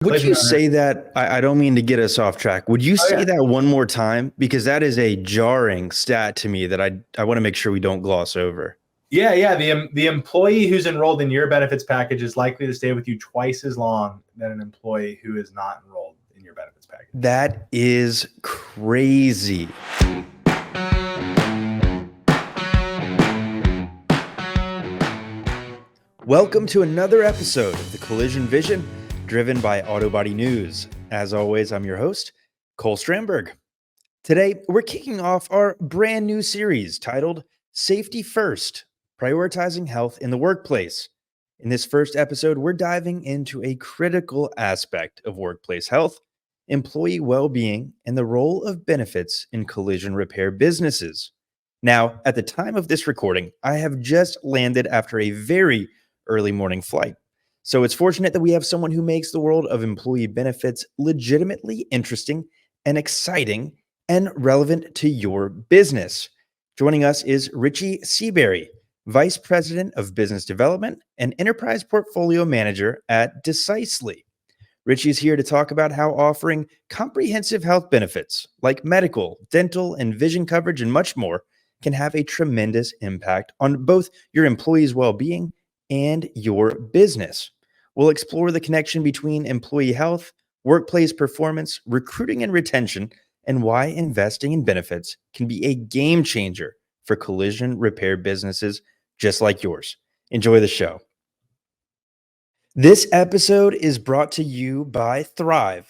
Would you say that? I don't mean to get us off track. Would you Oh say yeah, that one more time? Because that is a jarring stat to me that I want to make sure we don't gloss over. yeah. The employee who's enrolled in your benefits package is likely to stay with you twice as long than an employee who is not enrolled in your benefits package. That is crazy. Welcome to another episode of the Collision Vision, driven by Auto Body News. As always, I'm your host, Cole Stramberg. Today, we're kicking off our brand new series titled Safety First, Prioritizing Health in the Workplace. In this first episode, we're diving into a critical aspect of workplace health, employee well-being, and the role of benefits in collision repair businesses. Now, at the time of this recording, I have just landed after a very early morning flight. So it's fortunate that we have someone who makes the world of employee benefits legitimately interesting and exciting and relevant to your business. Joining us is Richie Seaberry, Vice President of Business Development and Enterprise Portfolio Manager at Decisely. Richie is here to talk about how offering comprehensive health benefits like medical, dental, and vision coverage and much more can have a tremendous impact on both your employees' well-being and your business. We'll explore the connection between employee health, workplace performance, recruiting and retention, and why investing in benefits can be a game changer for collision repair businesses just like yours. Enjoy the show. This episode is brought to you by Thryv.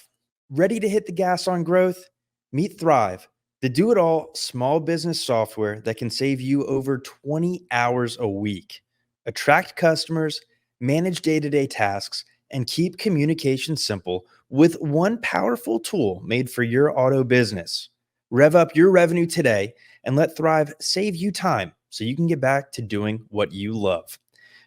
Ready to hit the gas on growth? Meet Thryv, the do-it-all small business software that can save you over 20 hours a week. Attract customers, manage day-to-day tasks, and keep communication simple with one powerful tool made for your auto business. Rev up your revenue today and let Thryv save you time so you can get back to doing what you love.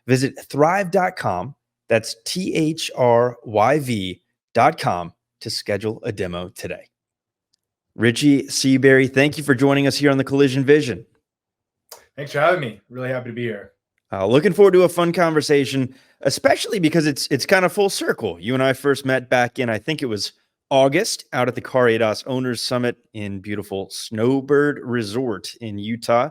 Visit thryv.com, that's THRYV.com, to schedule a demo today. Richie Seaberry, thank you for joining us here on the Collision Vision. Thanks for having me. Really happy to be here. Looking forward to a fun conversation, especially because it's kind of full circle. You and I first met back in, I think it was August, out at the Car ADAS Owners Summit in beautiful Snowbird Resort in Utah.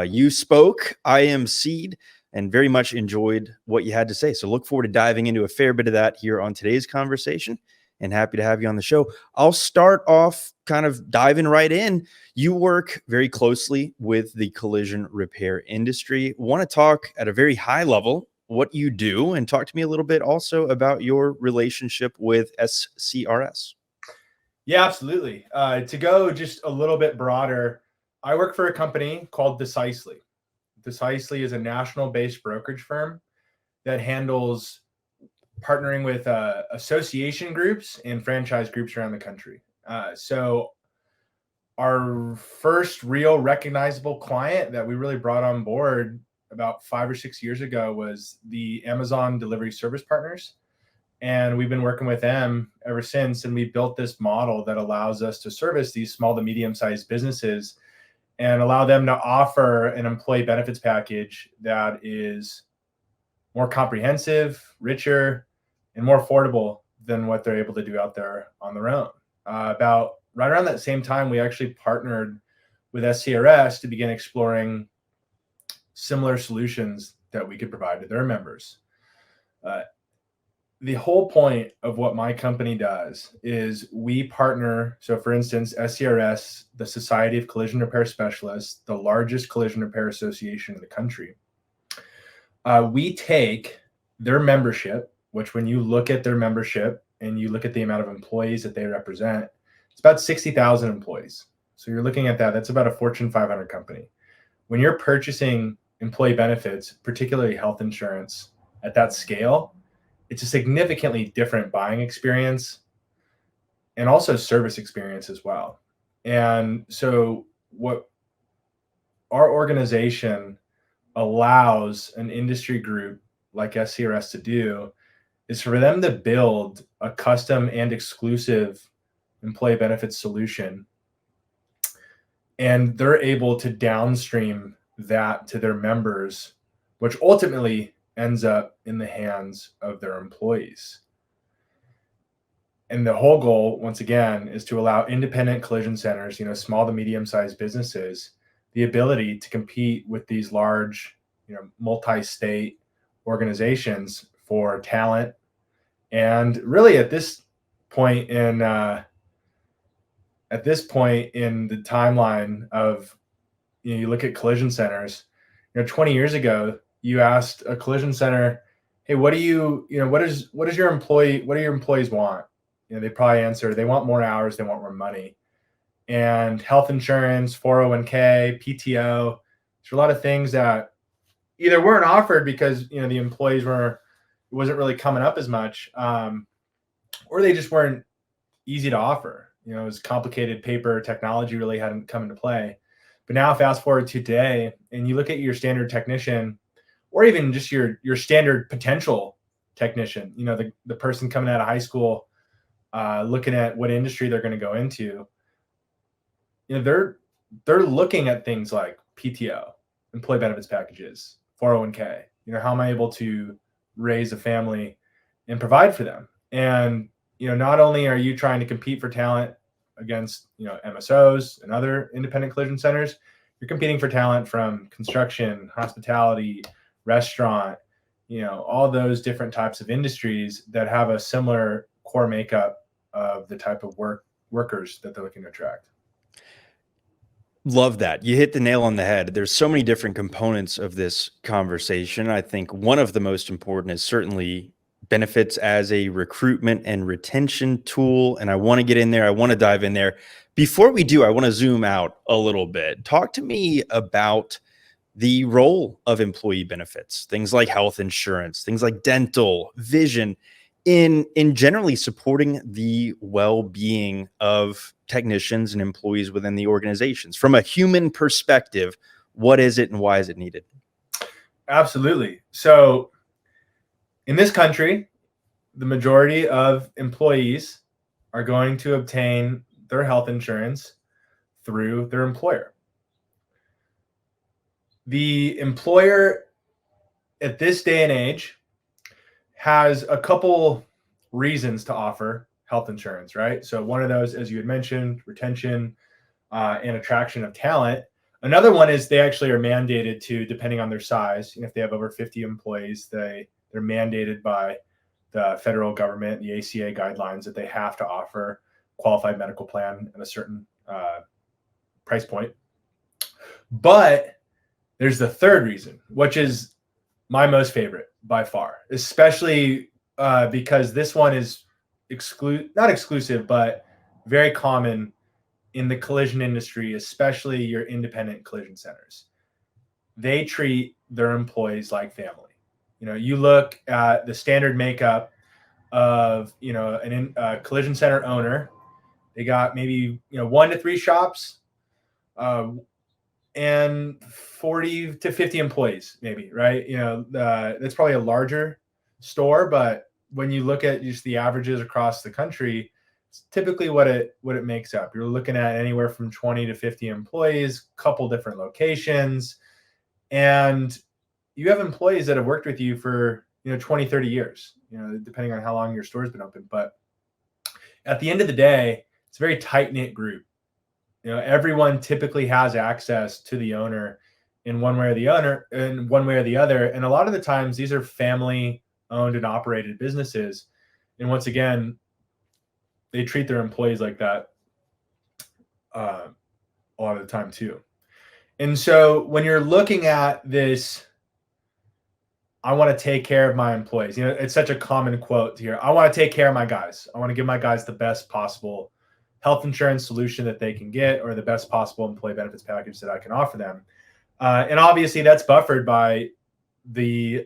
You spoke, I emceed, and very much enjoyed what you had to say. So look forward to diving into a fair bit of that here on today's conversation, and happy to have you on the show. I'll start off kind of diving right in. You work very closely with the collision repair industry. Want to talk at a very high level what you do, and talk to me a little bit also about your relationship with SCRS. Yeah, absolutely. To go just a little bit broader, I work for a company called Decisely. Decisely is a national-based brokerage firm that handles partnering with association groups and franchise groups around the country. So our first real recognizable client that we really brought on board about 5 or 6 years ago was the Amazon Delivery Service Partners. And we've been working with them ever since. And we built this model that allows us to service these small to medium-sized businesses and allow them to offer an employee benefits package that is more comprehensive, richer, and more affordable than what they're able to do out there on their own. About right around that same time, we actually partnered with SCRS to begin exploring similar solutions that we could provide to their members. The whole point of what my company does is we partner. So for instance, SCRS, the Society of Collision Repair Specialists, the largest collision repair association in the country, we take their membership, which when you look at their membership and you look at the amount of employees that they represent, it's about 60,000 employees. So you're looking at that, that's about a Fortune 500 company. When you're purchasing employee benefits, particularly health insurance at that scale, it's a significantly different buying experience and also service experience as well. And so what our organization allows an industry group like SCRS to do is for them to build a custom and exclusive employee benefits solution. And they're able to downstream that to their members, which ultimately ends up in the hands of their employees. And the whole goal, once again, is to allow independent collision centers, small to medium-sized businesses, the ability to compete with these large, multi-state organizations for talent. And really, at this point in the timeline of, you look at collision centers, 20 years ago, you asked a collision center, hey, what do your employees want? They probably answer, they want more hours, they want more money. And health insurance, 401k, PTO, there's a lot of things that either weren't offered because, the employees wasn't really coming up as much, or they just weren't easy to offer. It was complicated. Paper technology really hadn't come into play. But now fast forward to today, and you look at your standard technician, or even just your standard potential technician, the person coming out of high school, looking at what industry they're going to go into, they're looking at things like PTO, employee benefits packages, 401k. How am I able to raise a family and provide for them? And not only are you trying to compete for talent against MSOs and other independent collision centers, you're competing for talent from construction, hospitality, restaurant, all those different types of industries that have a similar core makeup of the type of workers that they're looking to attract. Love that. You hit the nail on the head. There's so many different components of this conversation. I think one of the most important is certainly benefits as a recruitment and retention tool. And I want to get in there. I want to dive in there. Before we do, I want to zoom out a little bit. Talk to me about the role of employee benefits, things like health insurance, things like dental, vision, in generally supporting the well-being of technicians and employees within the organizations. From a human perspective, what is it and why is it needed? Absolutely. So in this country, the majority of employees are going to obtain their health insurance through their employer. The employer at this day and age has a couple reasons to offer health insurance, right? So one of those, as you had mentioned, retention and attraction of talent. Another one is they actually are mandated to, depending on their size, if they have over 50 employees, they're mandated by the federal government, the ACA guidelines, that they have to offer qualified medical plan at a certain price point. But there's the third reason, which is my most favorite by far, especially because this one is not exclusive, but very common in the collision industry, especially your independent collision centers. They treat their employees like family. You look at the standard makeup of a collision center owner. They got maybe 1 to 3 shops, and 40 to 50 employees, maybe, right? That's probably a larger store, but when you look at just the averages across the country, it's typically what it makes up. You're looking at anywhere from 20 to 50 employees, couple different locations, and you have employees that have worked with you for 20, 30 years, depending on how long your store's been open. But at the end of the day, it's a very tight-knit group. Everyone typically has access to the owner in one way or the other. And a lot of the times these are family owned and operated businesses. And once again, they treat their employees like that a lot of the time too. And so when you're looking at this, I want to take care of my employees. It's such a common quote here. I want to take care of my guys. I want to give my guys the best possible health insurance solution that they can get, or the best possible employee benefits package that I can offer them. And obviously that's buffered by their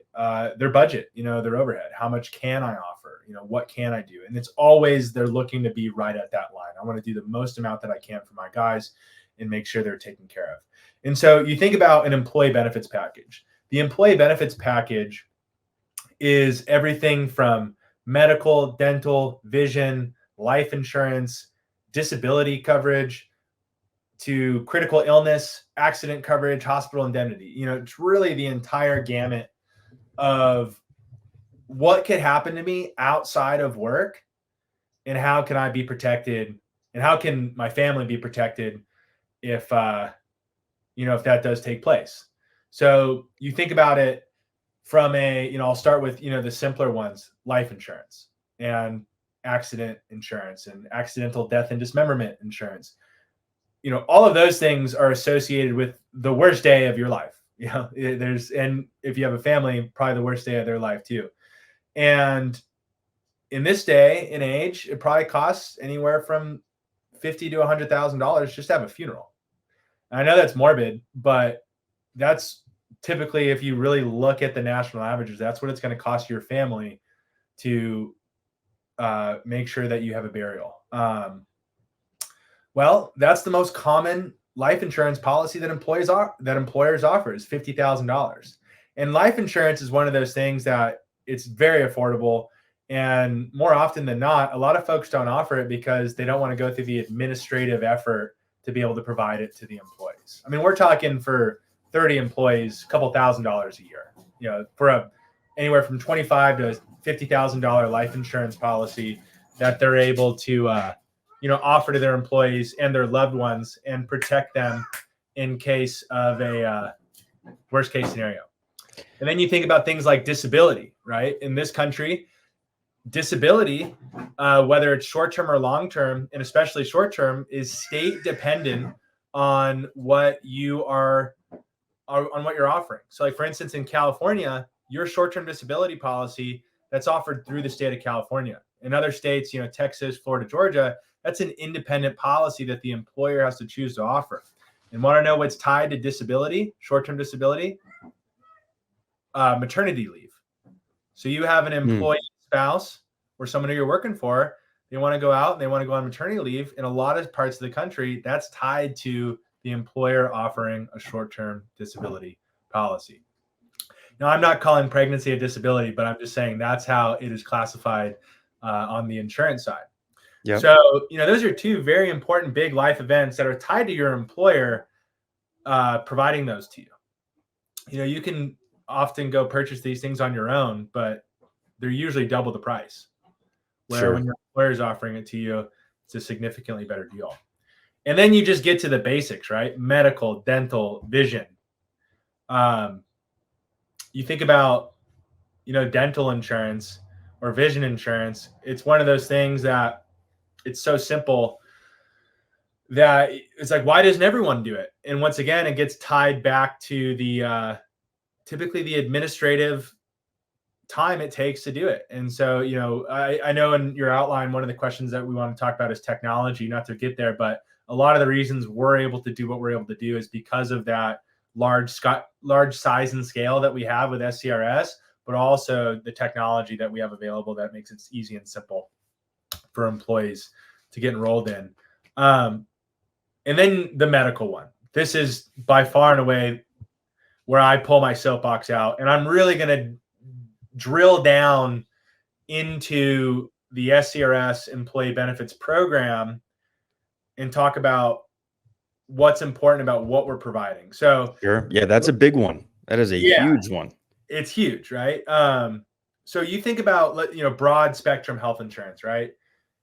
budget, their overhead. How much can I offer? What can I do? And it's always, they're looking to be right at that line. I want to do the most amount that I can for my guys and make sure they're taken care of. And so you think about an employee benefits package. The employee benefits package is everything from medical, dental, vision, life insurance, disability coverage, to critical illness, accident coverage, hospital indemnity. It's really the entire gamut of what could happen to me outside of work and how can I be protected, and how can my family be protected if if that does take place. So you think about it from I'll start with the simpler ones: life insurance and accident insurance and accidental death and dismemberment insurance. All of those things are associated with the worst day of your life. And if you have a family, probably the worst day of their life too. And in this day and age, it probably costs anywhere from $50,000 to $100,000 just to have a funeral. And I know that's morbid, but that's typically, if you really look at the national averages, that's what it's going to cost your family to make sure that you have a burial. Well, that's the most common life insurance policy that employers offer is $50,000. And life insurance is one of those things that it's very affordable. And more often than not, a lot of folks don't offer it because they don't want to go through the administrative effort to be able to provide it to the employees. I mean, we're talking for 30 employees, a couple $1,000s a year, for anywhere from $25,000 to $50,000 life insurance policy that they're able to, offer to their employees and their loved ones and protect them in case of a worst case scenario. And then you think about things like disability, right? In this country, disability, whether it's short-term or long-term, and especially short-term, is state dependent on what you are on what you're offering. So like, for instance, in California, your short-term disability policy that's offered through the state of California. In other states, Texas, Florida, Georgia, that's an independent policy that the employer has to choose to offer. And want to know what's tied to disability, short-term disability? Maternity leave. So you have an employee spouse or someone who you're working for, they want to go out and they want to go on maternity leave. In a lot of parts of the country, that's tied to the employer offering a short-term disability policy. Now, I'm not calling pregnancy a disability, but I'm just saying that's how it is classified on the insurance side. Yep. So, those are two very important big life events that are tied to your employer providing those to you. You can often go purchase these things on your own, but they're usually double the price. Where when your employer is offering it to you, it's a significantly better deal. And then you just get to the basics, right? Medical, dental, vision. You think about, dental insurance or vision insurance. It's one of those things that it's so simple that it's like, why doesn't everyone do it? And once again, it gets tied back to the typically the administrative time it takes to do it. And so, I know in your outline, one of the questions that we want to talk about is technology, not to get there, but a lot of the reasons we're able to do what we're able to do is because of that large size and scale that we have with SCRS, but also the technology that we have available that makes it easy and simple for employees to get enrolled in. And then the medical one. This is by far and away where I pull my soapbox out, and I'm really going to drill down into the SCRS employee benefits program and talk about what's important about what we're providing. So sure. Yeah, that's a big one. That is a huge one. It's huge, right? So you think about, broad spectrum health insurance, right?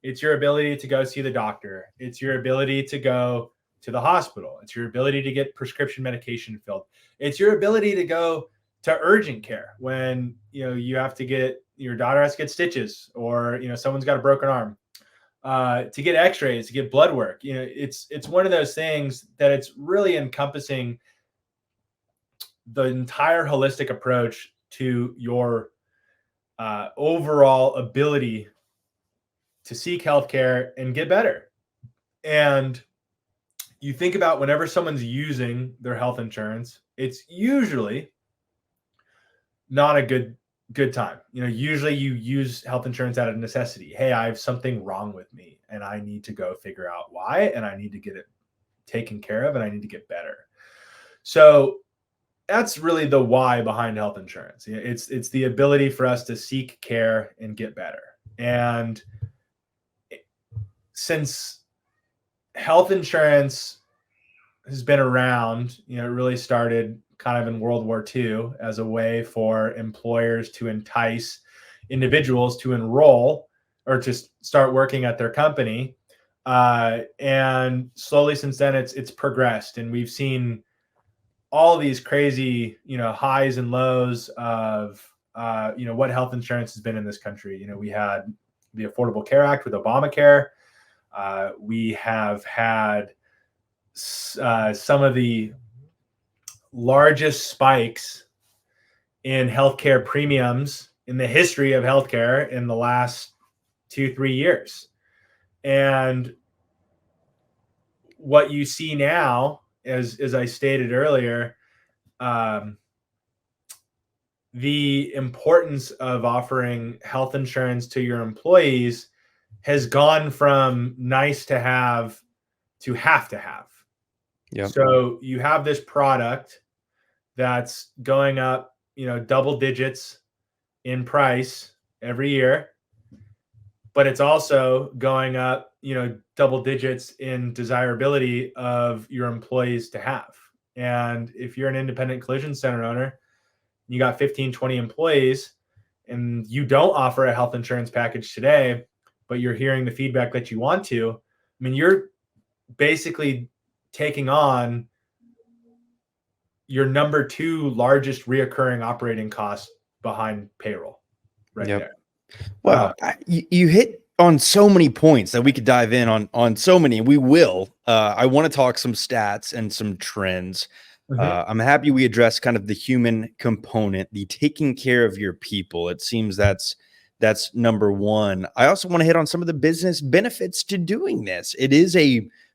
It's your ability to go see the doctor. It's your ability to go to the hospital. It's your ability to get prescription medication filled. It's your ability to go to urgent care when, you have to get, your daughter has to get stitches, or, someone's got a broken arm, to get x-rays, to get blood work. It's one of those things that it's really encompassing the entire holistic approach to your overall ability to seek healthcare and get better. And you think about whenever someone's using their health insurance, it's usually not a good time. Usually you use health insurance out of necessity. Hey, I have something wrong with me and I need to go figure out why, and I need to get it taken care of, and I need to get better. So that's really the why behind health insurance. It's the ability for us to seek care and get better. And since health insurance has been around, it really started kind of in World War II as a way for employers to entice individuals to enroll or to start working at their company. And slowly since then, it's progressed, and we've seen all these crazy, highs and lows of, what health insurance has been in this country. We had the Affordable Care Act with Obamacare. We have had some of the largest spikes in healthcare premiums in the history of healthcare in the last 2-3 years. And what you see now, as I stated earlier, the importance of offering health insurance to your employees has gone from nice to have to have to have. Yep. So you have this product that's going up, double digits in price every year, but it's also going up, double digits in desirability of your employees to have. And if you're an independent collision center owner, you got 15, 20 employees, and you don't offer a health insurance package today, but you're hearing the feedback that you want to, I mean, you're basically taking on your number 2 largest reoccurring operating cost behind payroll right there. Well, you hit on so many points that we could dive in on so many. We will. I want to talk some stats and some trends. I'm happy we addressed kind of the human component, the taking care of your people. It seems that's number one. I also want to hit on some of the business benefits to doing this. It is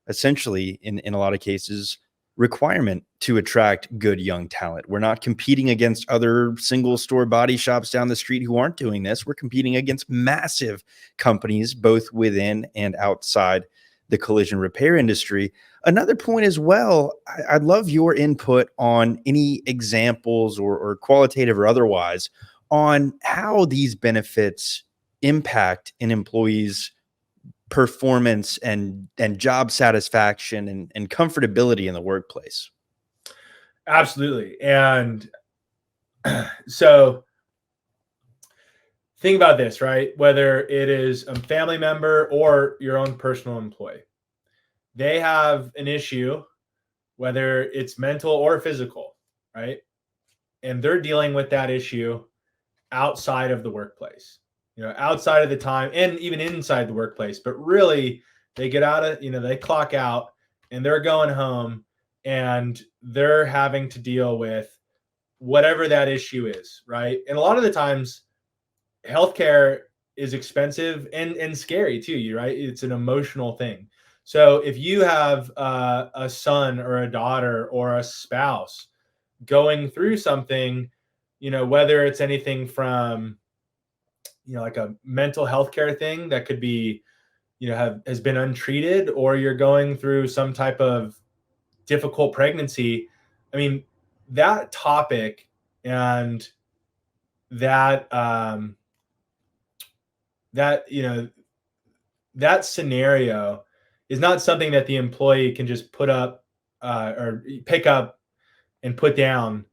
essentially in a lot of cases requirement to attract good young talent. We're not competing against other single store body shops down the street who aren't doing this. We're competing against massive companies, both within and outside the collision repair industry. Another point as well, I'd love your input on any examples or qualitative or otherwise on how these benefits impact an employee's performance and job satisfaction and comfortability in the workplace. Absolutely. And so think about this, right? Whether it is a family member or your own personal employee, they have an issue, whether it's mental or physical, right? And they're dealing with that issue outside of the workplace, outside of the time, and even inside the workplace. But really, they get out of, they clock out and they're going home and they're having to deal with whatever that issue is, right? And a lot of the times, healthcare is expensive and scary too, right? It's an emotional thing. So if you have a son or a daughter or a spouse going through something, whether it's anything from, like a mental health care thing that could be, has been untreated, or you're going through some type of difficult pregnancy. I mean, that topic and that, that scenario is not something that the employee can just put up or pick up and put down,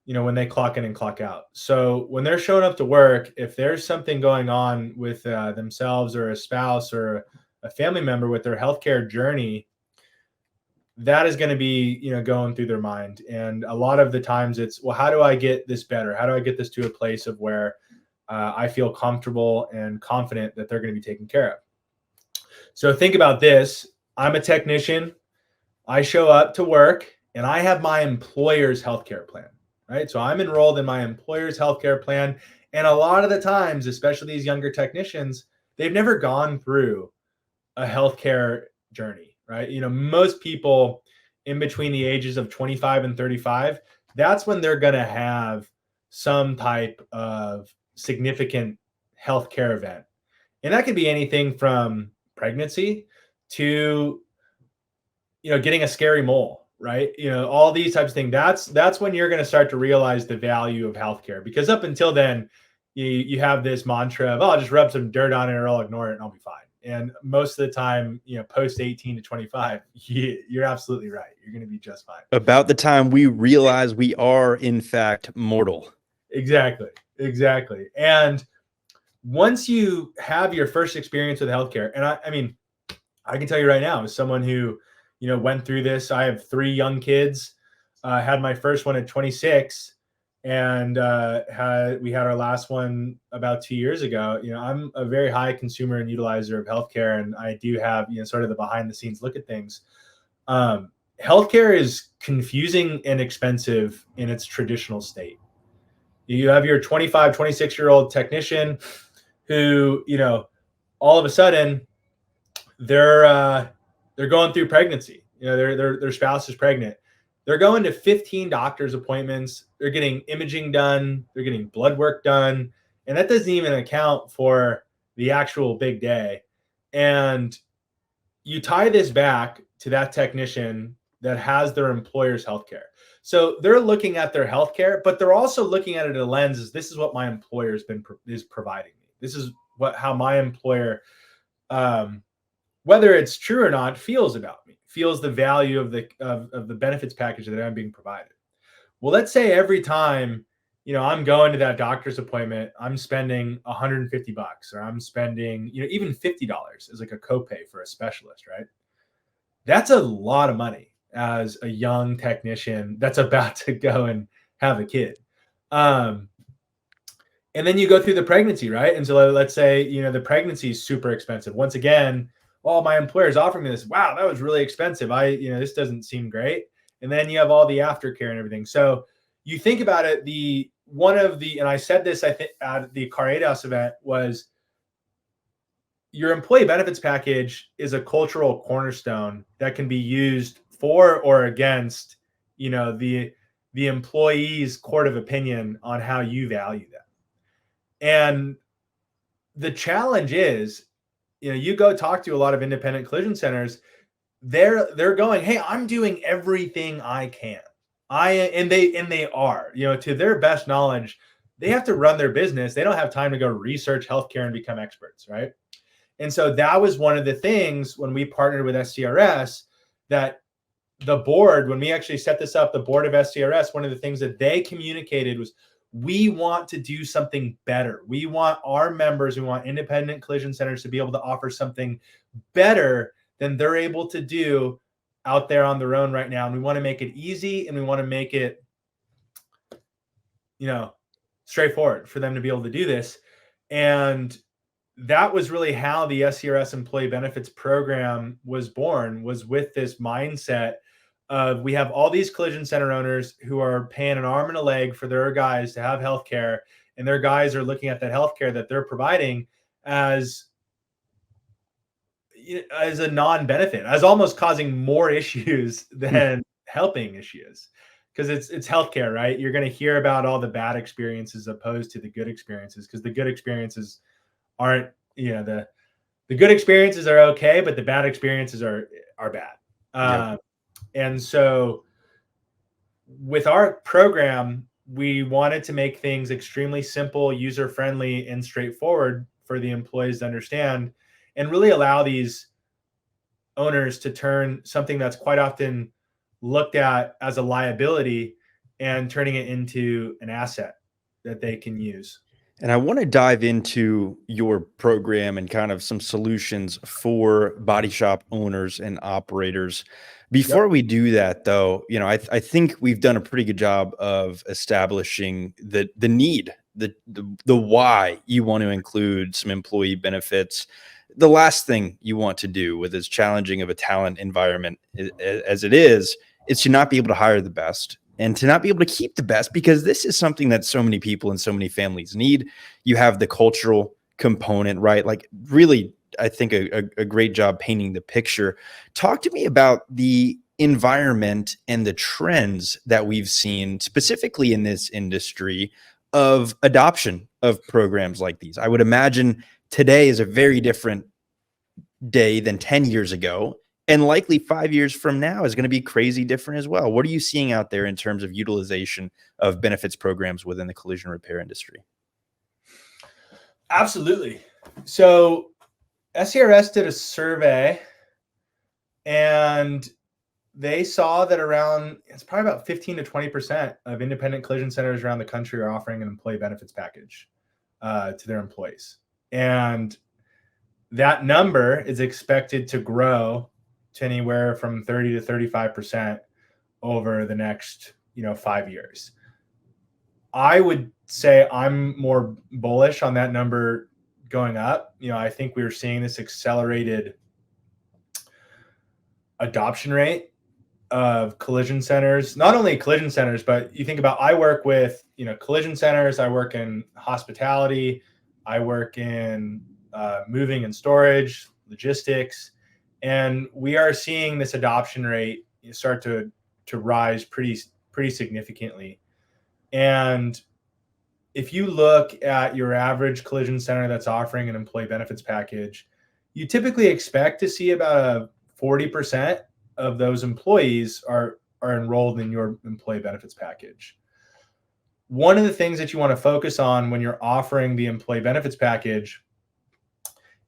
when they clock in and clock out. So when they're showing up to work, if there's something going on with themselves or a spouse or a family member with their healthcare journey, that is going to be, going through their mind. And a lot of the times it's, well, how do I get this better? How do I get this to a place of where I feel comfortable and confident that they're going to be taken care of? So think about this. I'm a technician. I show up to work and I have my employer's healthcare plan, right? So I'm enrolled in my employer's healthcare plan. And a lot of the times, especially these younger technicians, they've never gone through a healthcare journey, right? Most people in between the ages of 25 and 35, that's when they're going to have some type of significant healthcare event. And that could be anything from pregnancy to, getting a scary mole, right? All these types of things. That's when you're going to start to realize the value of healthcare, because up until then, you have this mantra of, oh, I'll just rub some dirt on it or I'll ignore it and I'll be fine. And most of the time, post 18 to 25, you're absolutely right. You're going to be just fine. About the time we realize we are, in fact, mortal. Exactly. And once you have your first experience with healthcare, and I mean, I can tell you right now, as someone who, went through this, I have 3 young kids. Had my first one at 26, and we had our last one about 2 years ago. I'm a very high consumer and utilizer of healthcare, and I do have sort of the behind the scenes look at things. Healthcare is confusing and expensive in its traditional state. You have your 25, 26-year-old technician who, all of a sudden they're going through pregnancy. Their spouse is pregnant. They're going to 15 doctor's appointments. They're getting imaging done. They're getting blood work done. And that doesn't even account for the actual big day. And you tie this back to that technician that has their employer's healthcare. So they're looking at their healthcare, but they're also looking at it in a lens as this is what my employer is providing me. This is how my employer, whether it's true or not, feels about me, feels the value of the benefits package that I'm being provided. Well, let's say every time, I'm going to that doctor's appointment, I'm spending $150, or I'm spending, even $50 as like a copay for a specialist, right? That's a lot of money as a young technician that's about to go and have a kid. And then you go through the pregnancy, right? And so let's say, the pregnancy is super expensive. Once again, my employer is offering me this. Wow, that was really expensive. This doesn't seem great. And then you have all the aftercare and everything. So you think about it, and I said this, I think at the Car 8 House event, was your employee benefits package is a cultural cornerstone that can be used for or against, the employee's court of opinion on how you value them. And the challenge is, you go talk to a lot of independent collision centers, they're going, hey, I'm doing everything I can. And they are, to their best knowledge, they have to run their business. They don't have time to go research healthcare and become experts, right? And so that was one of the things when we partnered with SCRS, that the board, when we actually set this up, the board of SCRS, one of the things that they communicated was, we want to do something better. We want our members, we want independent collision centers to be able to offer something better than they're able to do out there on their own right now. And we want to make it easy, and we want to make it, straightforward for them to be able to do this. And that was really how the SCRS employee benefits program was born, was with this mindset of, we have all these collision center owners who are paying an arm and a leg for their guys to have healthcare, and their guys are looking at that healthcare that they're providing as a non-benefit, as almost causing more issues than helping issues, because it's healthcare, right? You're going to hear about all the bad experiences opposed to the good experiences, because the good experiences aren't, the good experiences are okay, but the bad experiences are bad. Yep. And so with our program, we wanted to make things extremely simple, user-friendly, and straightforward for the employees to understand, and really allow these owners to turn something that's quite often looked at as a liability and turning it into an asset that they can use. And I want to dive into your program and kind of some solutions for body shop owners and operators. Before we do that, though, I think we've done a pretty good job of establishing the need, the why you want to include some employee benefits. The last thing you want to do with as challenging of a talent environment as it is to not be able to hire the best, and to not be able to keep the best, because this is something that so many people and so many families need. You have the cultural component, right? Like, really, I think a great job painting the picture. Talk to me about the environment and the trends that we've seen specifically in this industry of adoption of programs like these. I would imagine today is a very different day than 10 years ago. And likely 5 years from now is going to be crazy different as well. What are you seeing out there in terms of utilization of benefits programs within the collision repair industry? Absolutely. So SCRS did a survey, and they saw that it's probably about 15 to 20% of independent collision centers around the country are offering an employee benefits package to their employees. And that number is expected to grow to anywhere from 30 to 35% over the next 5 years. I would say I'm more bullish on that number going up. I think we were seeing this accelerated adoption rate of collision centers, not only collision centers, but you think about, I work with, collision centers, I work in hospitality, I work in moving and storage, logistics, and we are seeing this adoption rate start to rise pretty significantly. And if you look at your average collision center that's offering an employee benefits package, you typically expect to see about a 40% of those employees are enrolled in your employee benefits package. One of the things that you want to focus on when you're offering the employee benefits package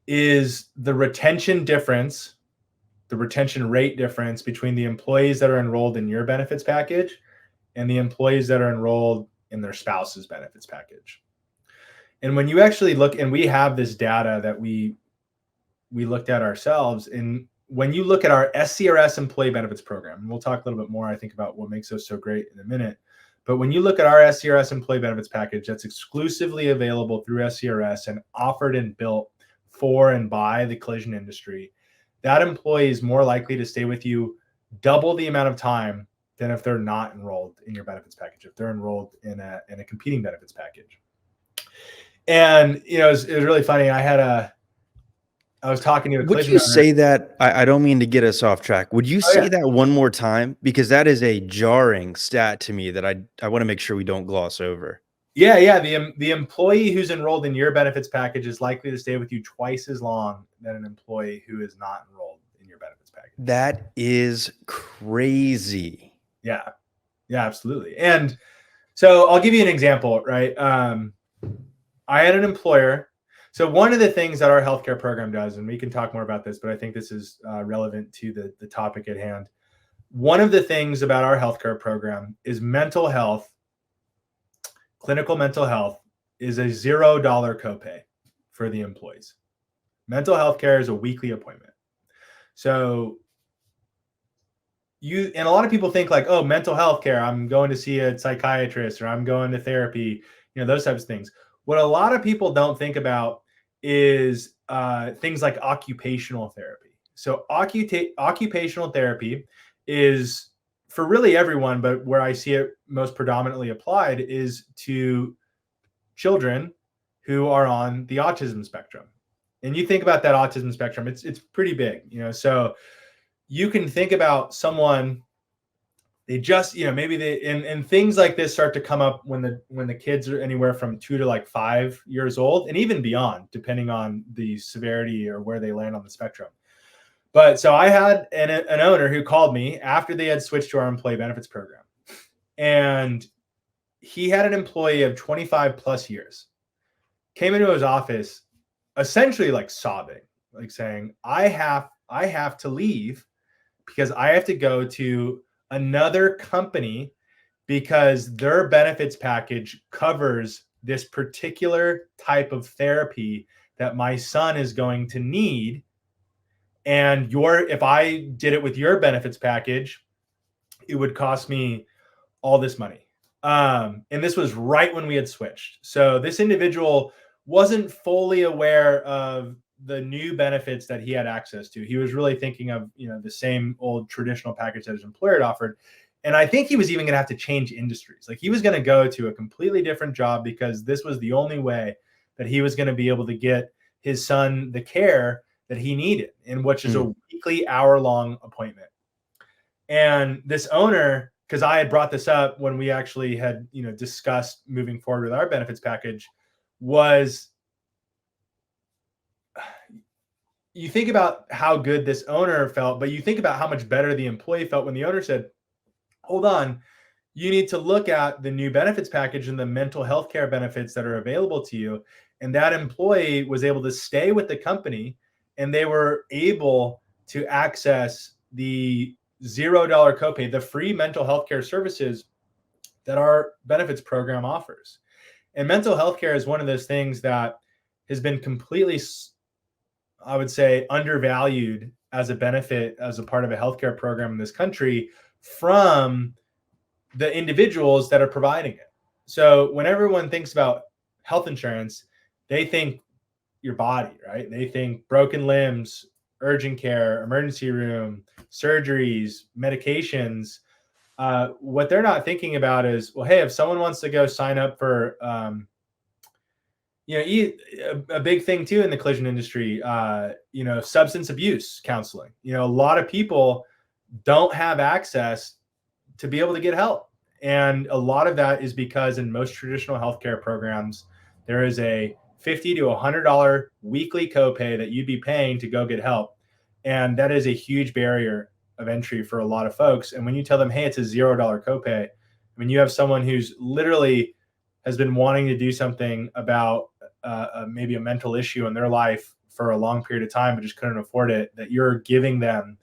is the retention difference, the retention rate difference between the employees that are enrolled in your benefits package and the employees that are enrolled in their spouse's benefits package. And when you actually look, and we have this data that we looked at ourselves, and when you look at our SCRS employee benefits program, and we'll talk a little bit more, I think, about what makes us so great in a minute. But when you look at our SCRS employee benefits package that's exclusively available through SCRS and offered and built for and by the collision industry, that employee is more likely to stay with you double the amount of time than if they're not enrolled in your benefits package, if they're enrolled in a competing benefits package. And, it was really funny. I was talking to a collision. Would you say that? I don't mean to get us off track. Would you say that one more time? Because that is a jarring stat to me that I want to make sure we don't gloss over. Yeah. The employee who's enrolled in your benefits package is likely to stay with you twice as long than an employee who is not enrolled in your benefits package. That is crazy. Yeah, absolutely. And so I'll give you an example, right? I had an employer. So one of the things that our healthcare program does, and we can talk more about this, but I think this is relevant to the topic at hand. One of the things about our healthcare program is mental health. Clinical mental health is a $0 copay for the employees. Mental health care is a weekly appointment. So and a lot of people think like, oh, mental health care, I'm going to see a psychiatrist or I'm going to therapy, those types of things. What a lot of people don't think about is things like occupational therapy. So occupational therapy is for really everyone, but where I see it most predominantly applied is to children who are on the autism spectrum. And you think about that autism spectrum, it's pretty big, so you can think about someone, they just, maybe and things like this start to come up when the kids are anywhere from 2 to like 5 years old, and even beyond, depending on the severity or where they land on the spectrum. But so I had an owner who called me after they had switched to our employee benefits program, and he had an employee of 25 plus years, came into his office essentially like sobbing, like saying, I have to leave because I have to go to another company because their benefits package covers this particular type of therapy that my son is going to need. And if I did it with your benefits package, it would cost me all this money. And this was right when we had switched. So this individual wasn't fully aware of the new benefits that he had access to. He was really thinking of, the same old traditional package that his employer had offered. And I think he was even going to have to change industries. Like he was going to go to a completely different job because this was the only way that he was going to be able to get his son the care that he needed, and which is a weekly hour-long appointment. And this owner, because I had brought this up when we actually had, discussed moving forward with our benefits package, was you think about how good this owner felt, but you think about how much better the employee felt when the owner said, hold on, you need to look at the new benefits package and the mental health care benefits that are available to you. And that employee was able to stay with the company, and they were able to access the $0 copay, the free mental health care services that our benefits program offers. And mental health care is one of those things that has been completely, I would say, undervalued as a benefit, as a part of a healthcare program in this country from the individuals that are providing it. So when everyone thinks about health insurance, they think your body, right? They think broken limbs, urgent care, emergency room, surgeries, medications. What they're not thinking about is, well, hey, if someone wants to go sign up for, a big thing too in the collision industry, substance abuse counseling. A lot of people don't have access to be able to get help. And a lot of that is because in most traditional healthcare programs, there is a $50 to $100 weekly copay that you'd be paying to go get help. And that is a huge barrier of entry for a lot of folks. And when you tell them, hey, it's a $0 copay, I mean, you have someone who's literally has been wanting to do something about maybe a mental issue in their life for a long period of time, but just couldn't afford it, that you're giving them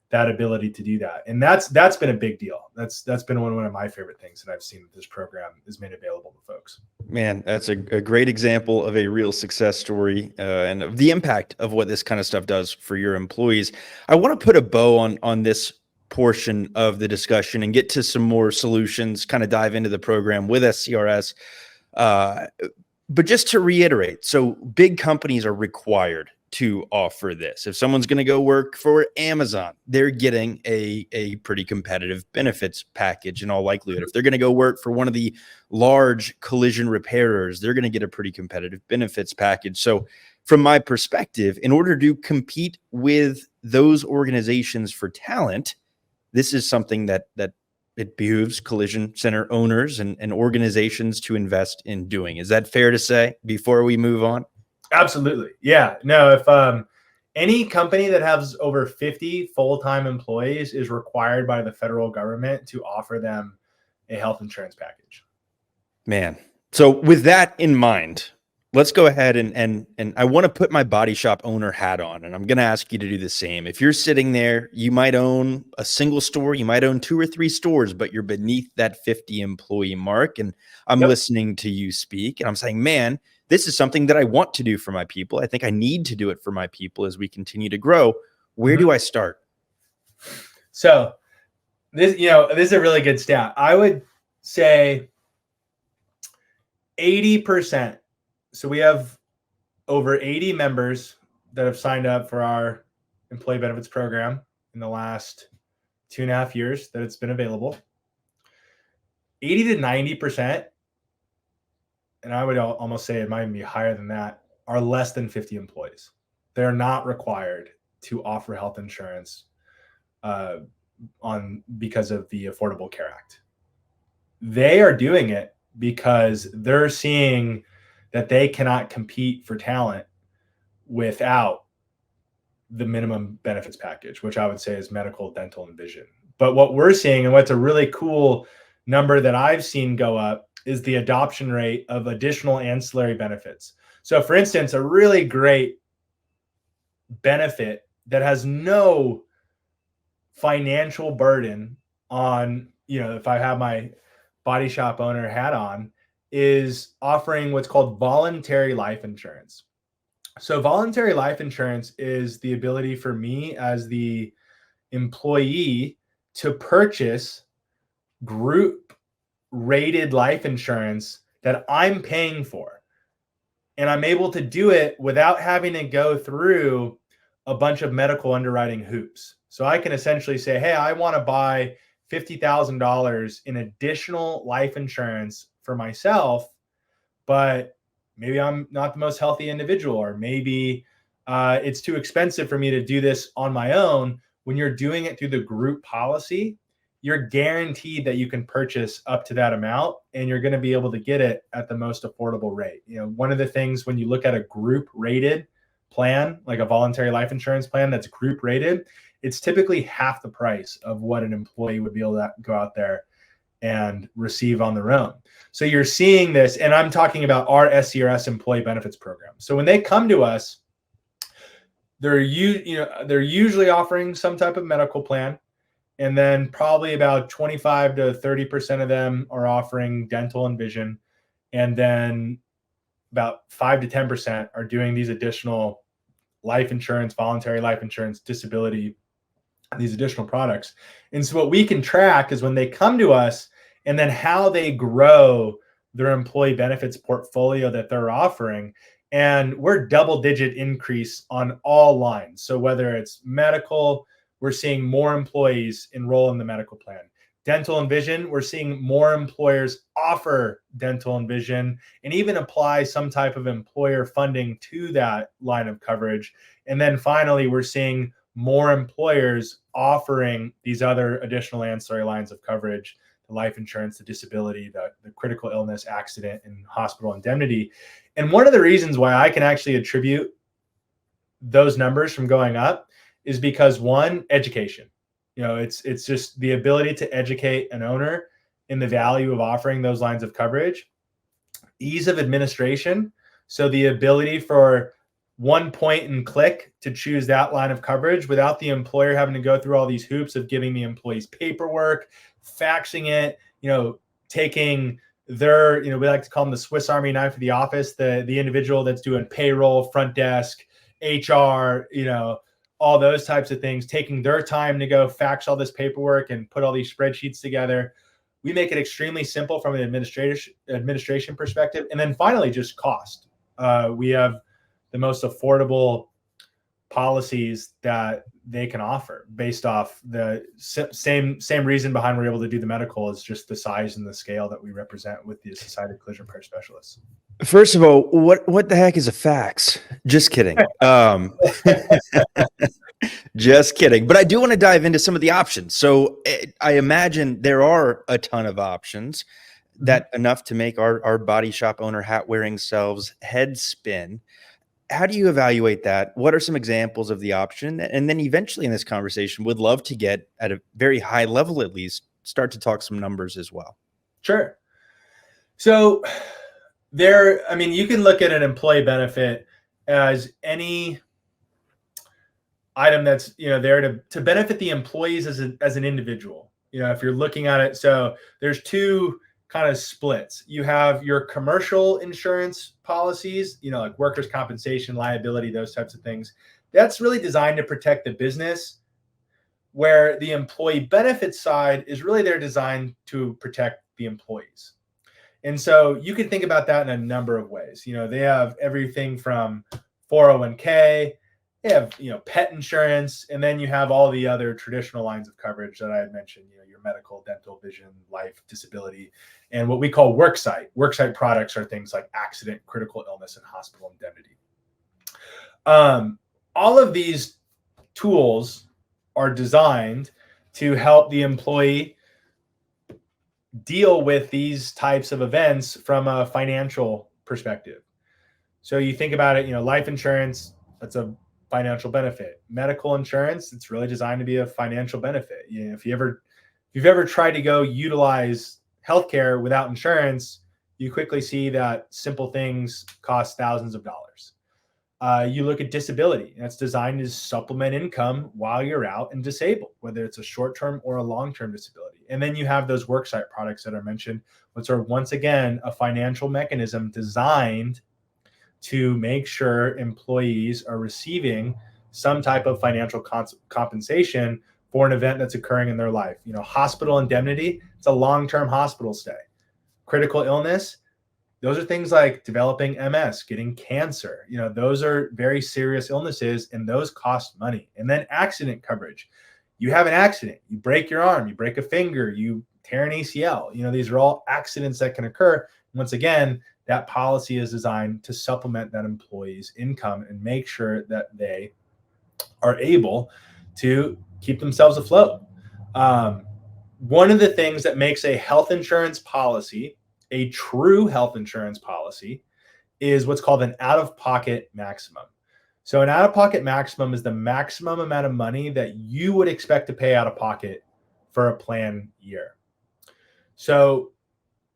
that ability to do that. And that's been a big deal. That's been one of my favorite things that I've seen that this program is made available to folks. Man, that's a great example of a real success story and of the impact of what this kind of stuff does for your employees. I want to put a bow on this portion of the discussion and get to some more solutions, kind of dive into the program with SCRS. But just to reiterate, so big companies are required to offer this. If someone's going to go work for Amazon, they're getting a pretty competitive benefits package in all likelihood. If they're going to go work for one of the large collision repairers, they're going to get a pretty competitive benefits package. So from my perspective, in order to compete with those organizations for talent, this is something that it behooves collision center owners and organizations to invest in doing. Is that fair to say before we move on? Absolutely. Yeah. No, if any company that has over 50 full-time employees is required by the federal government to offer them a health insurance package. Man. So with that in mind, let's go ahead and I want to put my body shop owner hat on, and I'm going to ask you to do the same. If you're sitting there, you might own a single store, you might own 2 or 3 stores, but you're beneath that 50 employee mark. And I'm listening to you speak and I'm saying, man, this is something that I want to do for my people. I think I need to do it for my people as we continue to grow. Where do I start? So this is a really good stat. I would say 80%. So we have over 80 members that have signed up for our employee benefits program in the last 2.5 years that it's been available. 80 to 90%, and I would almost say it might be higher than that, are less than 50 employees. They're not required to offer health insurance because of the Affordable Care Act. They are doing it because they're seeing that they cannot compete for talent without the minimum benefits package, which I would say is medical, dental, and vision. But what we're seeing, and what's a really cool number that I've seen go up, is the adoption rate of additional ancillary benefits. So for instance, a really great benefit that has no financial burden on, if I have my body shop owner hat on, is offering what's called voluntary life insurance. So voluntary life insurance is the ability for me as the employee to purchase group rated life insurance that I'm paying for. And I'm able to do it without having to go through a bunch of medical underwriting hoops. So I can essentially say, hey, I want to buy $50,000 in additional life insurance for myself, but maybe I'm not the most healthy individual, or maybe it's too expensive for me to do this on my own. When you're doing it through the group policy, you're guaranteed that you can purchase up to that amount, and you're going to be able to get it at the most affordable rate. One of the things when you look at a group rated plan, like a voluntary life insurance plan that's group rated, it's typically half the price of what an employee would be able to go out there and receive on their own. So you're seeing this, and I'm talking about our SCRS employee benefits program. So when they come to us, they're usually offering some type of medical plan, and then probably about 25 to 30% of them are offering dental and vision, and then about 5 to 10% are doing these additional life insurance, voluntary life insurance, disability, these additional products. And so what we can track is when they come to us and then how they grow their employee benefits portfolio that they're offering. And we're double-digit increase on all lines. So whether it's medical, we're seeing more employees enroll in the medical plan. Dental and vision, we're seeing more employers offer dental and vision and even apply some type of employer funding to that line of coverage. And then finally, we're seeing more employers offering these other additional ancillary lines of coverage, the life insurance, the disability, the critical illness, accident, and hospital indemnity. And one of the reasons why I can actually attribute those numbers from going up is because, one, education. It's just the ability to educate an owner in the value of offering those lines of coverage, ease of administration. So the ability for one point and click to choose that line of coverage without the employer having to go through all these hoops of giving the employees paperwork, faxing it, taking their, we like to call them the Swiss Army knife of the office, the individual that's doing payroll, front desk, HR, all those types of things, taking their time to go fax all this paperwork and put all these spreadsheets together. We make it extremely simple from an administration perspective. And then finally, just cost. We have the most affordable policies that they can offer based off the same reason behind we're able to do the medical is just the size and the scale that we represent with the Society of Collision Repair Specialists. First of all, what the heck is a fax? Just kidding. Just kidding. But I do want to dive into some of the options. So I imagine there are a ton of options that enough to make our body shop owner hat wearing selves head spin. How do you evaluate that? What are some examples of the option? And then eventually in this conversation, would love to get at a very high level, at least start to talk some numbers as well. Sure. So you can look at an employee benefit as any item that's, there to benefit the employees as an individual. If you're looking at it, so there's two kind of splits. You have your commercial insurance policies, like workers' compensation, liability, those types of things. That's really designed to protect the business, where the employee benefits side is really they're designed to protect the employees. And so you can think about that in a number of ways. They have everything from 401k, they have, pet insurance, and then you have all the other traditional lines of coverage that I had mentioned, your medical, dental, vision, life, disability, and what we call worksite. Worksite products are things like accident, critical illness, and hospital indemnity. All of these tools are designed to help the employee deal with these types of events from a financial perspective. So you think about it, life insurance, that's a financial benefit. Medical insurance, it's really designed to be a financial benefit. If you've ever tried to go utilize healthcare without insurance, you quickly see that simple things cost thousands of dollars. You look at disability, and it's designed to supplement income while you're out and disabled, whether it's a short-term or a long-term disability. And then you have those worksite products that I mentioned, which are once again a financial mechanism designed to make sure employees are receiving some type of financial compensation for an event that's occurring in their life. Hospital indemnity, it's a long-term hospital stay. Critical illness, those are things like developing MS, getting cancer. Those are very serious illnesses, and those cost money. And then accident coverage. You have an accident, you break your arm, you break a finger, you tear an ACL. These are all accidents that can occur. Once again, that policy is designed to supplement that employee's income and make sure that they are able to keep themselves afloat. One of the things that makes a health insurance policy a true health insurance policy is what's called an out-of-pocket maximum. So an out-of-pocket maximum is the maximum amount of money that you would expect to pay out of pocket for a plan year. So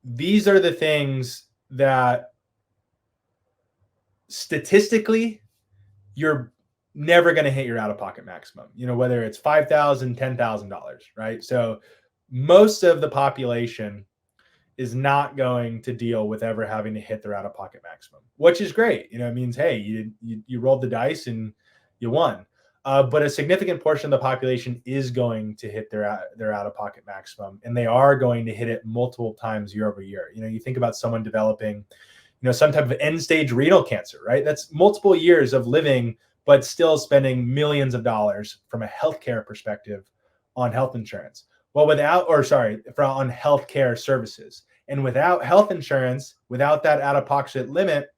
these are the things that statistically you're never going to hit your out-of-pocket maximum, whether it's $5,000, $10,000, right? So most of the population is not going to deal with ever having to hit their out-of-pocket maximum, which is great. It means, hey, you rolled the dice and you won. But a significant portion of the population is going to hit their out-of-pocket maximum, and they are going to hit it multiple times year over year. You think about someone developing, some type of end-stage renal cancer, right? That's multiple years of living, but still spending millions of dollars from a healthcare perspective on health insurance. Well, on healthcare services, and without health insurance, without that out-of-pocket limit,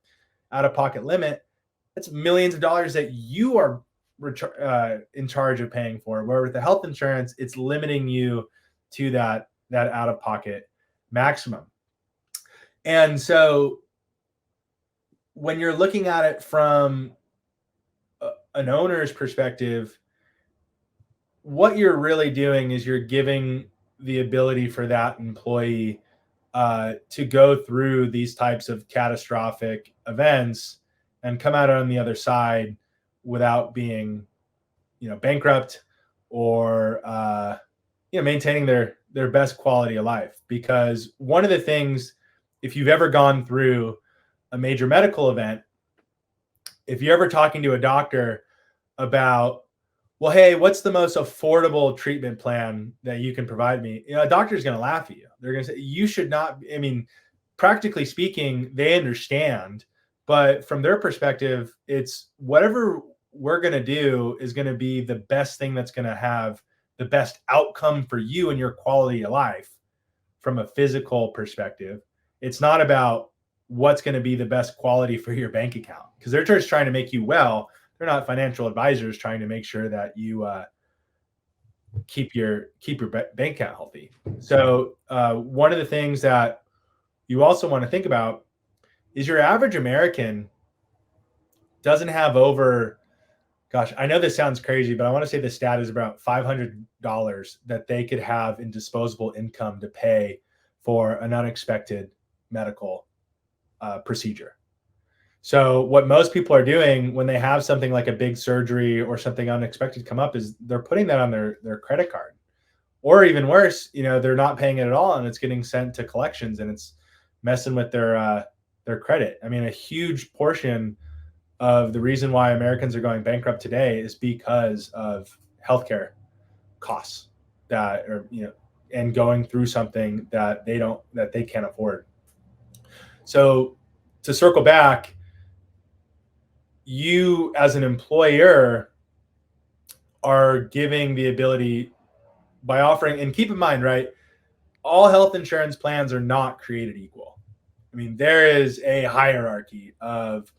it's millions of dollars that you are in charge of paying for. Where with the health insurance, it's limiting you to that out-of-pocket maximum. And so when you're looking at it from an owner's perspective, what you're really doing is you're giving the ability for that employee to go through these types of catastrophic events and come out on the other side without being, bankrupt or, maintaining their best quality of life. Because one of the things, if you've ever gone through a major medical event, if you're ever talking to a doctor about, well, hey, what's the most affordable treatment plan that you can provide me? A doctor's going to laugh at you. They're going to say, you should not. I mean, practically speaking, they understand, but from their perspective, it's whatever we're going to do is going to be the best thing that's going to have the best outcome for you and your quality of life from a physical perspective. It's not about what's going to be the best quality for your bank account, because they're just trying to make you well. They're not financial advisors trying to make sure that you keep your bank account healthy. So one of the things that you also want to think about is your average American doesn't have over, gosh, I know this sounds crazy, but I want to say the stat is about $500 that they could have in disposable income to pay for an unexpected medical procedure. So what most people are doing when they have something like a big surgery or something unexpected come up is they're putting that on their credit card, or even worse, they're not paying it at all and it's getting sent to collections and it's messing with their credit. I mean, a huge portion of the reason why Americans are going bankrupt today is because of healthcare costs that are, and going through something that they can't afford. So to circle back, you as an employer are giving the ability by offering, and keep in mind, right, all health insurance plans are not created equal. I mean, there is a hierarchy of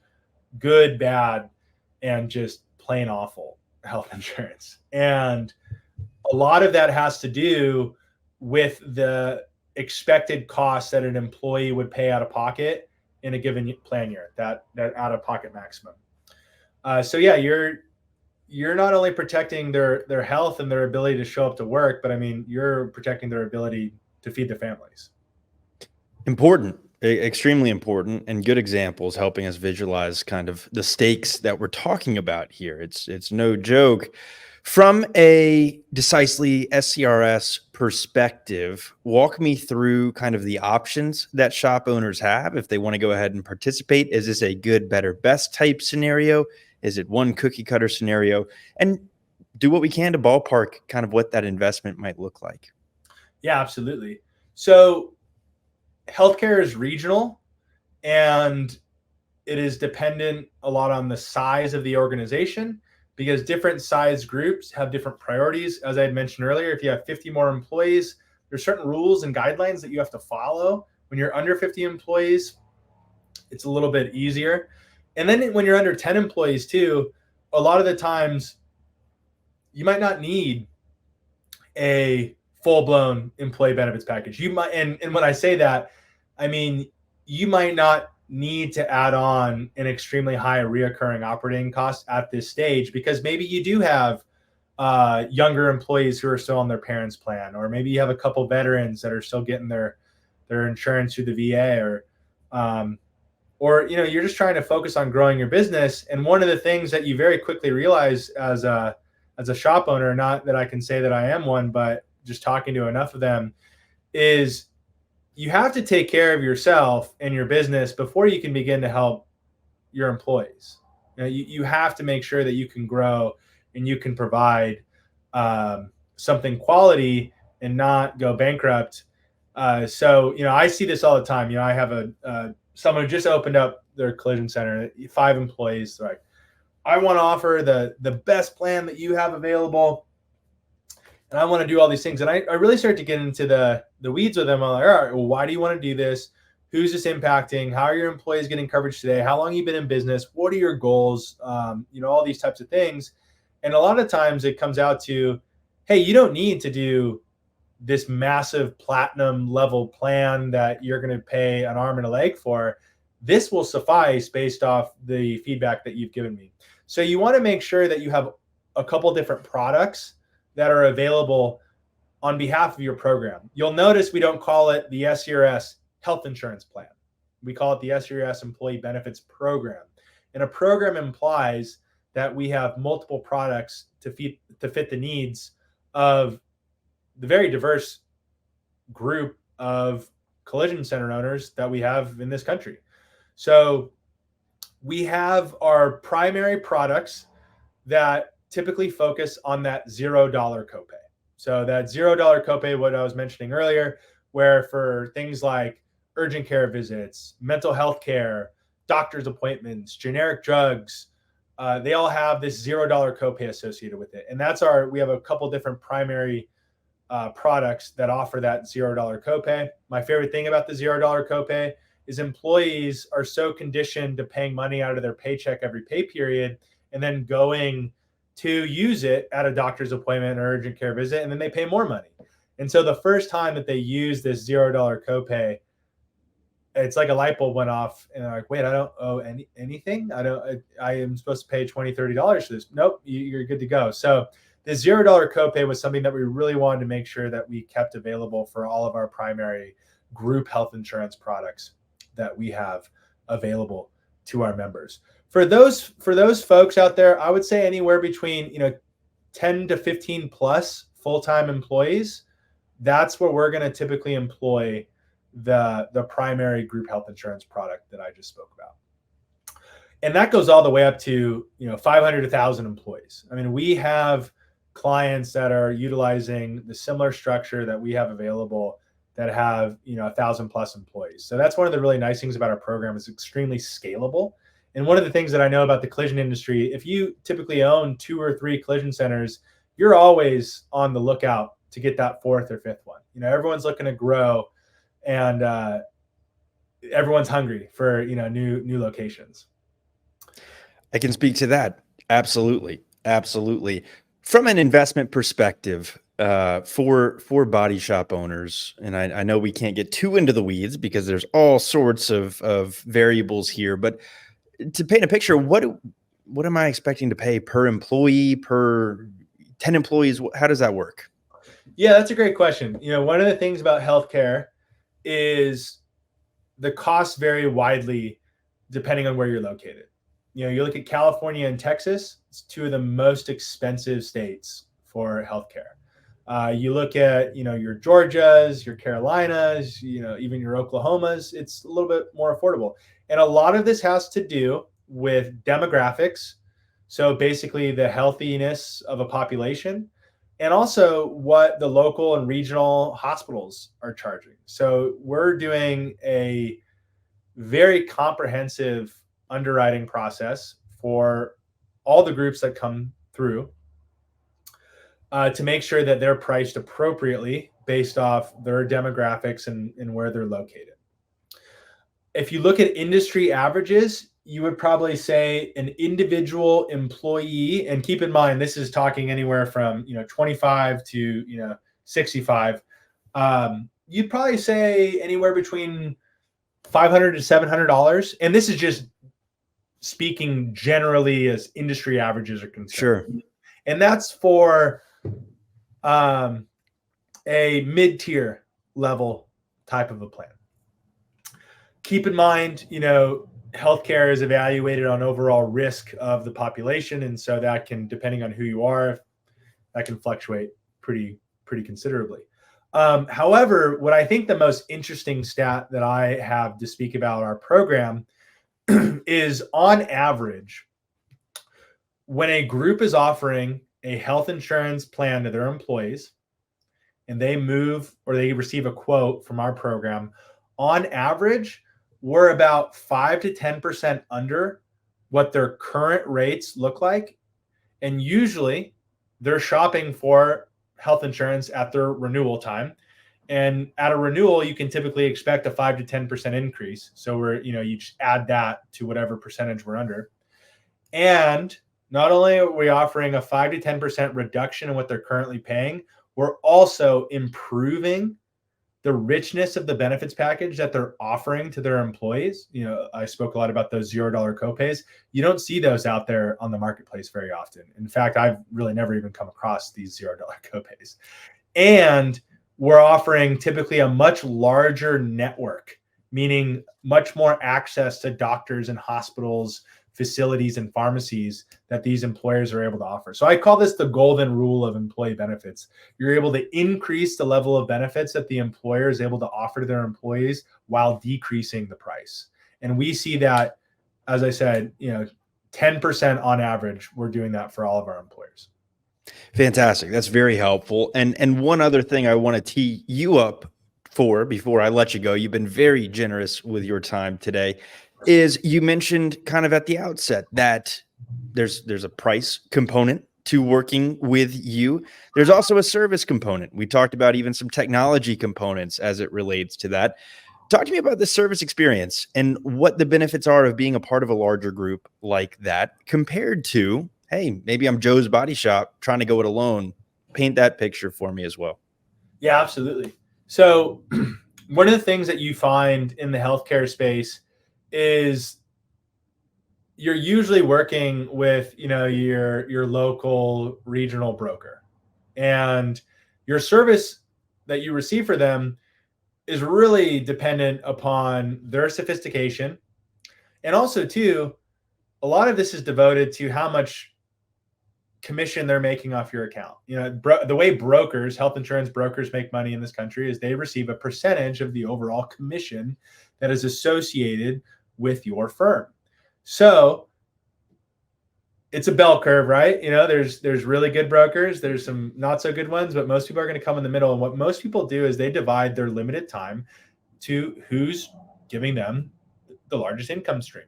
good, bad, and just plain awful health insurance. And a lot of that has to do with the expected costs that an employee would pay out of pocket in a given plan year, that out of pocket maximum. So yeah, you're not only protecting their health and their ability to show up to work, but I mean, you're protecting their ability to feed their families. Important, extremely important, and good examples helping us visualize kind of the stakes that we're talking about here. It's no joke. From a Decisely SCRS perspective, walk me through kind of the options that shop owners have if they want to go ahead and participate. Is this a good, better, best type scenario? Is it one cookie cutter scenario? And do what we can to ballpark kind of what that investment might look like. Yeah, absolutely. So healthcare is regional, and it is dependent a lot on the size of the organization, because different size groups have different priorities. As I had mentioned earlier, if you have 50 more employees, there's certain rules and guidelines that you have to follow. When you're under 50 employees, it's a little bit easier. And then when you're under 10 employees too, a lot of the times you might not need a full-blown employee benefits package. You might, and when I say that, I mean, you might not need to add on an extremely high reoccurring operating cost at this stage, because maybe you do have younger employees who are still on their parents' plan, or maybe you have a couple veterans that are still getting their insurance through the VA, or you're just trying to focus on growing your business. And one of the things that you very quickly realize as a shop owner, not that I can say that I am one, but just talking to enough of them, is you have to take care of yourself and your business before you can begin to help your employees. You have to make sure that you can grow and you can provide something quality and not go bankrupt. So, I see this all the time. I have someone who just opened up their collision center, 5 employees. Like, I want to offer the best plan that you have available, and I want to do all these things. And I really start to get into the weeds with them. I'm like, all right, well, why do you want to do this? Who's this impacting? How are your employees getting coverage today? How long have you been in business? What are your goals? All these types of things. And a lot of times it comes out to, hey, you don't need to do this massive platinum level plan that you're going to pay an arm and a leg for. This will suffice based off the feedback that you've given me. So you want to make sure that you have a couple different products that are available on behalf of your program. You'll notice we don't call it the SERS health insurance plan. We call it the SERS employee benefits program. And a program implies that we have multiple products to fit the needs of the very diverse group of collision center owners that we have in this country. So we have our primary products that typically focus on that $0 copay. So that $0 copay, what I was mentioning earlier, where for things like urgent care visits, mental health care, doctor's appointments, generic drugs, they all have this $0 copay associated with it. And we have a couple different primary products that offer that $0 copay. My favorite thing about the $0 copay is employees are so conditioned to paying money out of their paycheck every pay period and then going to use it at a doctor's appointment or urgent care visit, and then they pay more money. And so the first time that they use this $0 copay, it's like a light bulb went off and they're like, wait, I don't owe anything. I am supposed to pay $20, $30 for this. Nope, you're good to go. So the $0 copay was something that we really wanted to make sure that we kept available for all of our primary group health insurance products that we have available to our members. For those folks out there, I would say anywhere between 10 to 15 plus full-time employees, that's where we're going to typically employ the primary group health insurance product that I just spoke about. And that goes all the way up to 500 to 1,000 employees. I mean, we have clients that are utilizing the similar structure that we have available that have 1,000 plus employees. So that's one of the really nice things about our program. Is extremely scalable. And one of the things that I know about the collision industry, if you typically own 2 or 3 collision centers, you're always on the lookout to get that 4th or 5th one. Everyone's looking to grow, and everyone's hungry for new locations. I can speak to that. Absolutely. From an investment perspective, for body shop owners, and I know we can't get too into the weeds because there's all sorts of variables here, but to paint a picture, what am I expecting to pay per employee, per 10 employees? How does that work? Yeah, that's a great question. One of the things about healthcare is the costs vary widely depending on where you're located. You look at California and Texas, it's 2 of the most expensive states for healthcare. You look at, your Georgias, your Carolinas, even your Oklahomas, it's a little bit more affordable. And a lot of this has to do with demographics. So basically the healthiness of a population, and also what the local and regional hospitals are charging. So we're doing a very comprehensive underwriting process for all the groups that come through to make sure that they're priced appropriately based off their demographics and where they're located. If you look at industry averages, you would probably say an individual employee, and keep in mind, this is talking anywhere from 25 to 65. You'd probably say anywhere between $500 to $700, and this is just speaking generally as industry averages are concerned. Sure. And that's for a mid-tier level type of a plan. Keep in mind, healthcare is evaluated on overall risk of the population. And so that can, depending on who you are, that can fluctuate pretty considerably. However, what I think the most interesting stat that I have to speak about our program is, on average, when a group is offering a health insurance plan to their employees and they move or they receive a quote from our program, on average, we're about 5 to 10% under what their current rates look like. And usually they're shopping for health insurance at their renewal time. And at a renewal, you can typically expect a 5 to 10% increase. So you just add that to whatever percentage we're under. And not only are we offering a 5 to 10% reduction in what they're currently paying, we're also improving the richness of the benefits package that they're offering to their employees. I spoke a lot about those $0 copays. You don't see those out there on the marketplace very often. In fact, I've really never even come across these $0 copays. And we're offering typically a much larger network, meaning much more access to doctors and hospitals, facilities, and pharmacies that these employers are able to offer. So I call this the golden rule of employee benefits. You're able to increase the level of benefits that the employer is able to offer to their employees while decreasing the price. And we see that, as I said, 10% on average, we're doing that for all of our employers. Fantastic. That's very helpful. And one other thing I want to tee you up for before I let you go, you've been very generous with your time today, is you mentioned kind of at the outset that there's a price component to working with you. There's also a service component. We talked about even some technology components as it relates to that. Talk to me about the service experience and what the benefits are of being a part of a larger group like that compared to, hey, maybe I'm Joe's Body Shop trying to go it alone. Paint that picture for me as well. Yeah, absolutely. So one of the things that you find in the healthcare space is you're usually working with, your local regional broker, and your service that you receive for them is really dependent upon their sophistication. And also too, a lot of this is devoted to how much commission they're making off your account. The way health insurance brokers make money in this country is they receive a percentage of the overall commission that is associated with your firm. So it's a bell curve, right? There's really good brokers, there's some not so good ones, but most people are going to come in the middle. And what most people do is they divide their limited time to who's giving them the largest income stream.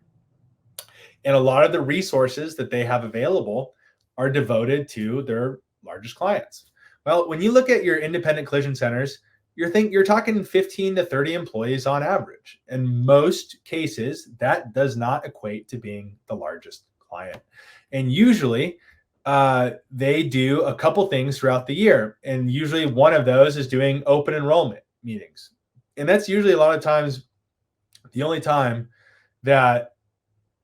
And a lot of the resources that they have available are devoted to their largest clients. Well, when you look at your independent collision centers, you're talking 15 to 30 employees on average. In most cases, that does not equate to being the largest client. And usually they do a couple things throughout the year. And usually one of those is doing open enrollment meetings. And that's usually a lot of times the only time that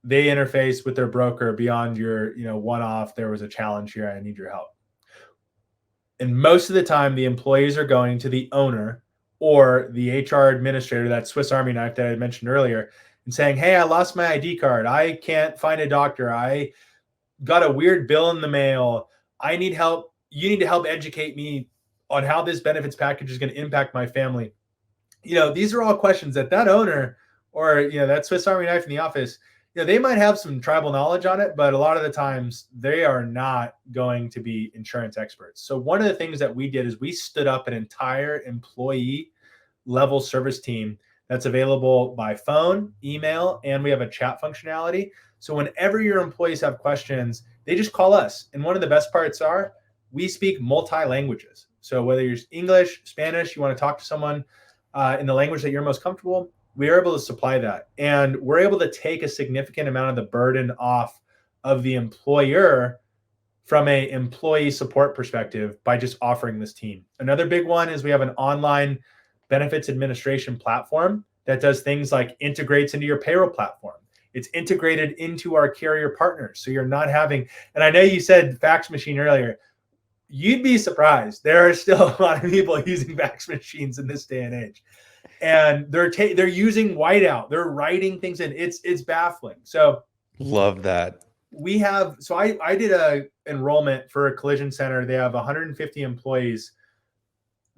they interface with their broker beyond your, one-off, there was a challenge here, I need your help. And most of the time, the employees are going to the owner or the HR administrator, that Swiss Army knife that I mentioned earlier, and saying, hey, I lost my ID card. I can't find a doctor. I got a weird bill in the mail. I need help. You need to help educate me on how this benefits package is going to impact my family. These are all questions that owner or, that Swiss Army knife in the office, they might have some tribal knowledge on it, but a lot of the times they are not going to be insurance experts. So one of the things that we did is we stood up an entire employee level service team that's available by phone, email, and we have a chat functionality. So whenever your employees have questions, they just call us. And one of the best parts are we speak multi-languages. So whether you're English, Spanish, you want to talk to someone in the language that you're most comfortable, we are able to supply that. And we're able to take a significant amount of the burden off of the employer from an employee support perspective by just offering this team. Another big one is we have an online benefits administration platform that does things like integrates into your payroll platform. It's integrated into our carrier partners. So you're not having, and I know you said fax machine earlier, you'd be surprised. There are still a lot of people using fax machines in this day and age. And they're using whiteout. They're writing things in. It's baffling. So love that. I did a enrollment for a collision center. They have 150 employees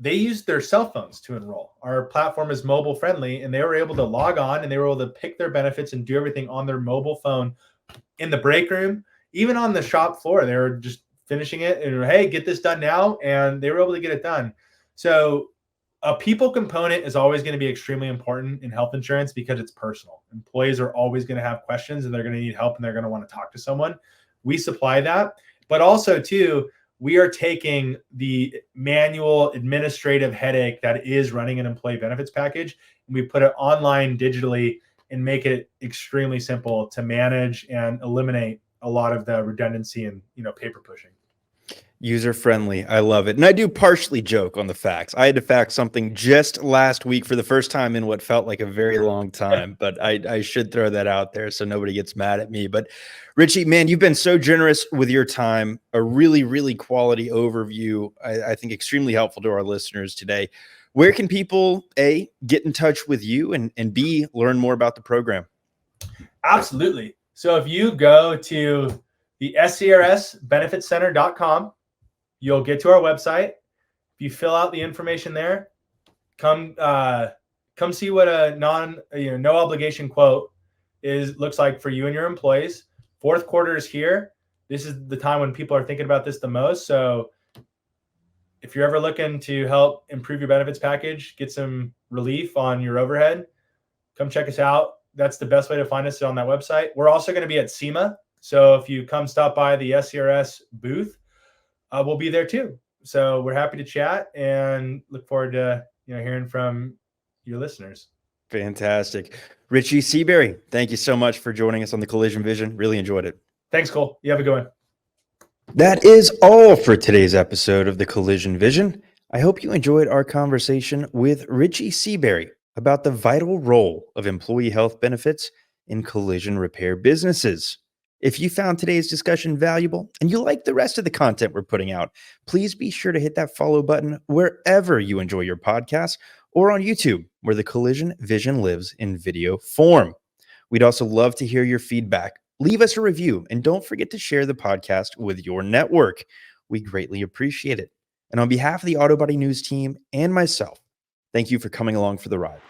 they used their cell phones to enroll. Our platform is mobile friendly, and they were able to log on and they were able to pick their benefits and do everything on their mobile phone in the break room, even on the shop floor. They were just finishing it and, hey, get this done now. And they were able to get it done. So a people component is always going to be extremely important in health insurance because it's personal. Employees are always going to have questions and they're going to need help and they're going to want to talk to someone. We supply that. But also, too, we are taking the manual administrative headache that is running an employee benefits package, and we put it online digitally and make it extremely simple to manage and eliminate a lot of the redundancy and paper pushing. User-friendly. I love it. And I do partially joke on the fax. I had to fax something just last week for the first time in what felt like a very long time, but I should throw that out there so nobody gets mad at me. But Richie, man, you've been so generous with your time. A really, really quality overview. I think extremely helpful to our listeners today. Where can people, A, get in touch with you, and B, learn more about the program? Absolutely. So if you go to the scrsbenefitcenter.com, you'll get to our website. If you fill out the information there, come see what a no obligation quote looks like for you and your employees. Fourth quarter is here. This is the time when people are thinking about this the most. So if you're ever looking to help improve your benefits package, get some relief on your overhead, come check us out. That's the best way to find us on that website. We're also going to be at SEMA. So if you come stop by the SCRS booth, we'll be there too. So we're happy to chat and look forward to hearing from your listeners. Fantastic. Richie Seaberry, thank you so much for joining us on the Collision Vision. Really enjoyed it. Thanks, Cole. You have a good one. That is all for today's episode of the Collision Vision. I hope you enjoyed our conversation with Richie Seaberry about the vital role of employee health benefits in collision repair businesses. If you found today's discussion valuable and you like the rest of the content we're putting out, please be sure to hit that follow button wherever you enjoy your podcasts or on YouTube, where the Collision Vision lives in video form. We'd also love to hear your feedback. Leave us a review and don't forget to share the podcast with your network. We greatly appreciate it. And on behalf of the Autobody News team and myself, thank you for coming along for the ride.